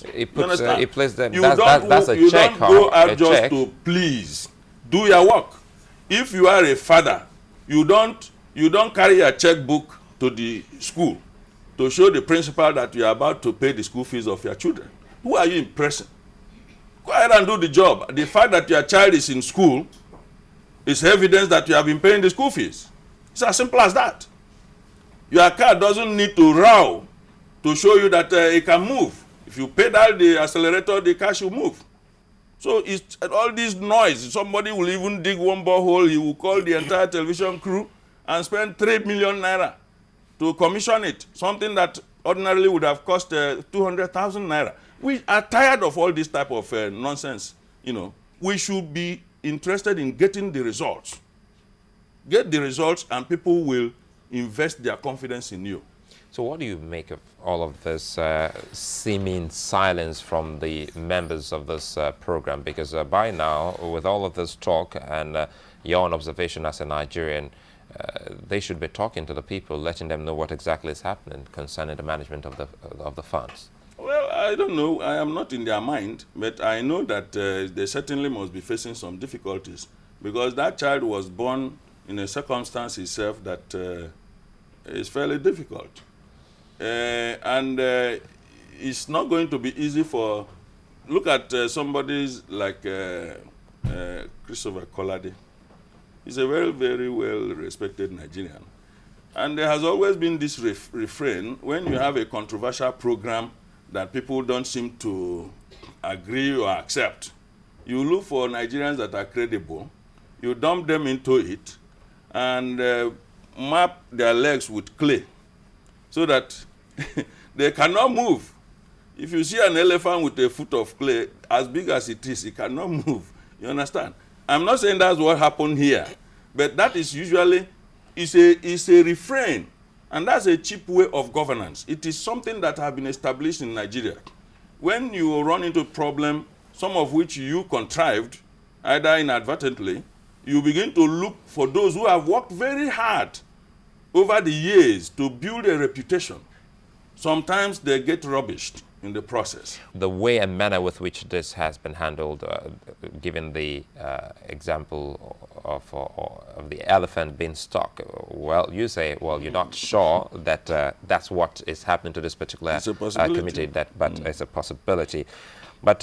It You understand? it plays them. You That's a you check. don't go out A just check. to please. Do your work. If you are a father, you don't carry a checkbook to the school to show the principal that you are about to pay the school fees of your children. Who are you impressing? Go ahead and do the job. The fact that your child is in school is evidence that you have been paying the school fees. It's as simple as that. Your car doesn't need to row to show you that it can move. If you pedal the accelerator, the car should move. So it's all this noise. Somebody will even dig one borehole. He will call the entire television crew and spend 3 million naira to commission it. Something that ordinarily would have cost 200,000 naira. We are tired of all this type of nonsense. You know, we should be interested in getting the results. Get the results, and people will invest their confidence in you. So what do you make of all of this seeming silence from the members of this program? Because by now, with all of this talk and your own observation as a Nigerian, they should be talking to the people, letting them know what exactly is happening concerning the management of the funds. Well, I don't know. I am not in their mind, but I know that they certainly must be facing some difficulties, because that child was born in a circumstance itself that is fairly difficult. And it's not going to be easy for, look at somebody like Christopher Kolade. He's a very, very well-respected Nigerian. And there has always been this refrain, when you have a controversial program that people don't seem to agree or accept, you look for Nigerians that are credible, you dump them into it, and map their legs with clay, so that they cannot move. If you see an elephant with a foot of clay, as big as it is, it cannot move. You understand? I'm not saying that's what happened here, but that is usually, it's a refrain, and that's a cheap way of governance. It is something that has been established in Nigeria. When you run into a problem, some of which you contrived, either inadvertently, you begin to look for those who have worked very hard over the years to build a reputation. Sometimes they get rubbished in the process. The way and manner with which this has been handled, given the example of the elephant being stuck, well, you say, well, you're not sure that that's what is happening to this particular committee, but it's a possibility. But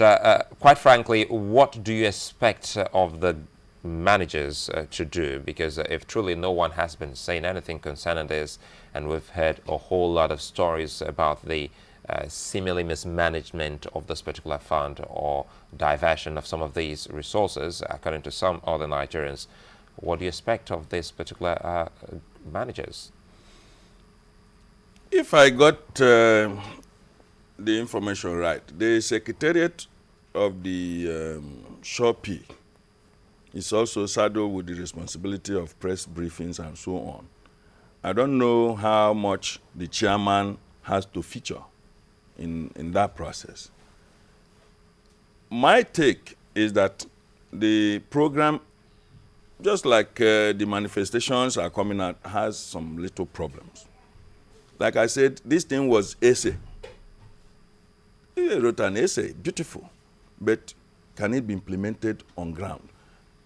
quite frankly, what do you expect of the managers to do? Because if truly no one has been saying anything concerning this, and we've heard a whole lot of stories about the seemingly mismanagement of this particular fund or diversion of some of these resources, according to some other Nigerians, what do you expect of these particular managers? If I got the information right, the Secretariat of the Shopee is also saddled with the responsibility of press briefings and so on. I don't know how much the chairman has to feature in that process. My take is that the program, just like the manifestations are coming out, has some little problems. Like I said, this thing was essay. He wrote an essay, beautiful, but can it be implemented on ground?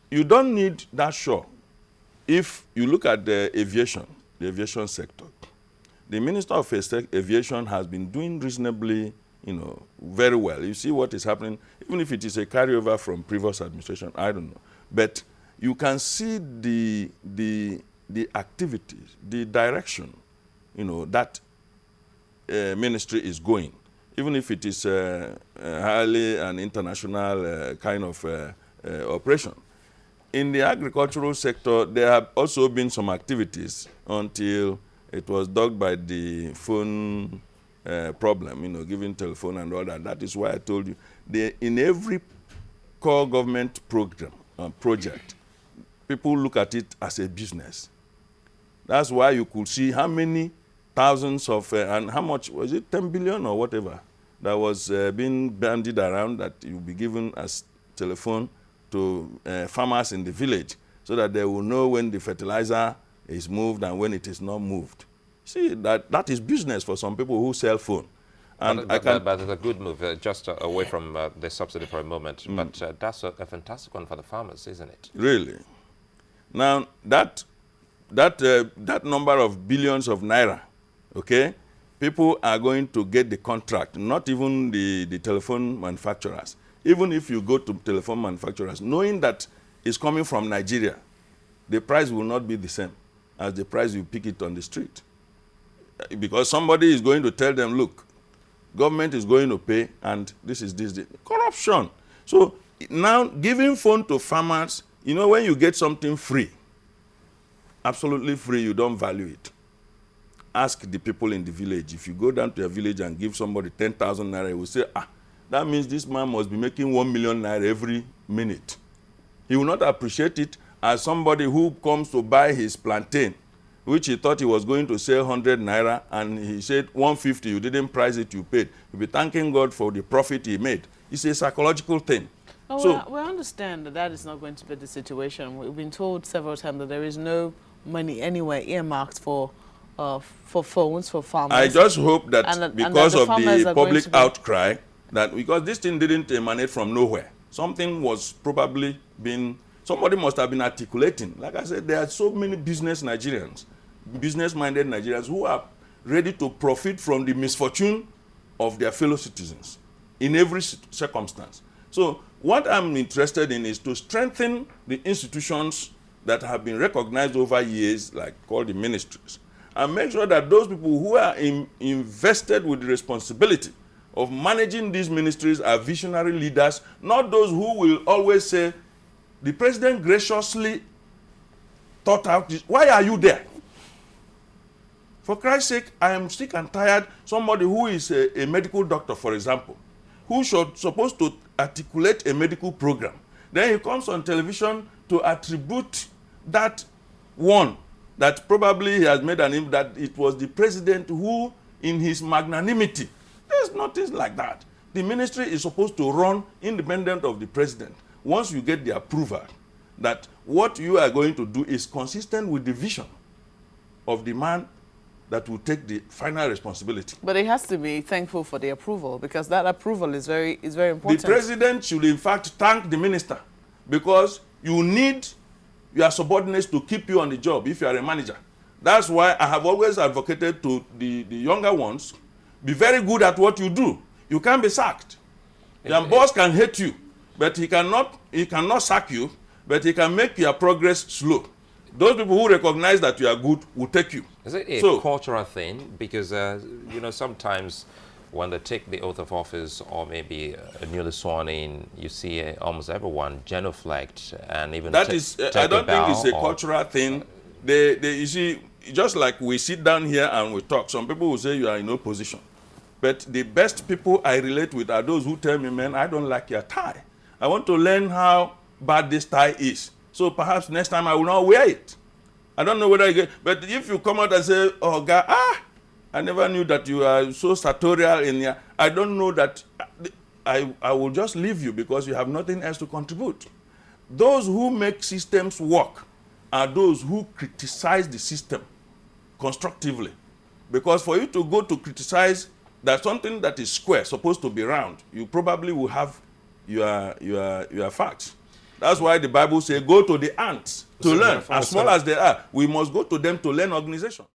You don't need that sure. If you look at the aviation sector, the Minister of Aviation has been doing reasonably, very well. You see what is happening, even if it is a carryover from previous administration, I don't know. But you can see the activities, the direction, that ministry is going, even if it is highly an international kind of operation. In the agricultural sector, there have also been some activities until it was dogged by the phone problem, giving telephone and all that. That is why I told you, in every core government program, project, people look at it as a business. That's why you could see how many thousands of, and how much, was it 10 billion or whatever, that was being bandied around that you'll be given as telephone to farmers in the village, so that they will know when the fertilizer is moved and when it is not moved. See, that is business for some people who sell phone. And but it's a good move, just away from the subsidy for a moment. But that's a fantastic one for the farmers, isn't it? Really. Now, that number of billions of naira, okay, people are going to get the contract, not even the telephone manufacturers. Even if you go to telephone manufacturers, knowing that it's coming from Nigeria, the price will not be the same as the price you pick it on the street. Because somebody is going to tell them, look, government is going to pay, and this is this. Corruption. So now giving phone to farmers, you know, when you get something free, absolutely free, you don't value it. Ask the people in the village. If you go down to a village and give somebody 10,000 naira, he will say, that means this man must be making 1 million naira every minute. He will not appreciate it as somebody who comes to buy his plantain, which he thought he was going to sell 100 naira, and he said 150, you didn't price it, you paid. You'll be thanking God for the profit he made. It's a psychological thing. Oh, so, we understand that that is not going to be the situation. We've been told several times that there is no money anywhere earmarked for phones for farmers. I just hope that because of the public outcry, that because this thing didn't emanate from nowhere, something was probably somebody must have been articulating. Like I said, there are so many business-minded Nigerians who are ready to profit from the misfortune of their fellow citizens in every circumstance. So what I'm interested in is to strengthen the institutions that have been recognized over years, like called the ministries, and make sure that those people who are invested with the responsibility of managing these ministries are visionary leaders, not those who will always say, the president graciously thought out this. Why are you there? For Christ's sake, I am sick and tired. Somebody who is a medical doctor, for example, who supposed to articulate a medical program. Then he comes on television to attribute that one that probably he has made an image that it was the president who, in his magnanimity, there's nothing like that. The ministry is supposed to run independent of the president. Once you get the approval that what you are going to do is consistent with the vision of the man that will take the final responsibility. But he has to be thankful for the approval, because that approval is very important. The president should in fact thank the minister, because you need your subordinates to keep you on the job if you are a manager. That's why I have always advocated to the younger ones, be very good at what you do. You can't be sacked. Your boss can hate you, but he cannot sack you, but he can make your progress slow. Those people who recognize that you are good will take you. Is it a cultural thing? Because, you know, sometimes when they take the oath of office, or maybe newly sworn in, you see almost everyone genuflect and even that is, I don't think it's a cultural thing. You see, just like we sit down here and we talk, some people will say you are in opposition. But the best people I relate with are those who tell me, man, I don't like your tie. I want to learn how bad this tie is. So perhaps next time I will not wear it. I don't know whether you get, but if you come out and say, oh, God, I never knew that you are so sartorial in here. I don't know that I will just leave you because you have nothing else to contribute. Those who make systems work are those who criticize the system constructively. Because for you to go to criticize that something that is square, supposed to be round, you probably will have your facts. That's why the Bible says, go to the ants to learn. As small as they are, we must go to them to learn organization.